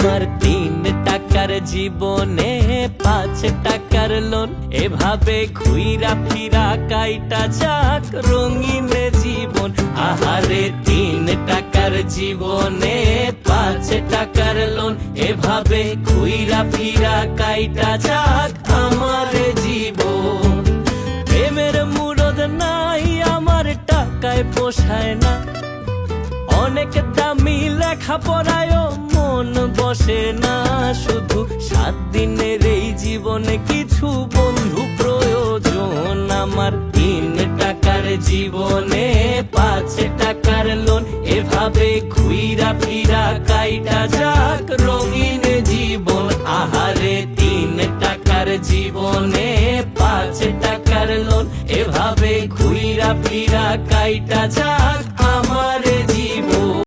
আমার 3 টাকার জীবনে 5 টাকার লোন, এভাবে ঘুইরা ফিরা কাইটা যাক রঙিন জীবন। আহারে 3 টাকার জীবনে 5 টাকার লোন, এভাবে ঘুইরা ফিরা কাইটা যাক আমার জীবন। প্রেমের মুরদ নাই আমার, টাকায় পোষায় না, অনেক দামি লেখাপড়ায়ও মন বসে না। শুধু 7 দিনের এই জীবনে কিছু বন্ধু প্রয়োজন। আমার 3 টাকার জীবনে 5 টাকার লোন, এভাবে ঘুইরা ফিরা কাইটা যাক রঙিন জীবন। আহারে 3 টাকার জীবনে 5 টাকার লোন, এভাবে ঘুইরা ফিরা কাইটা যাক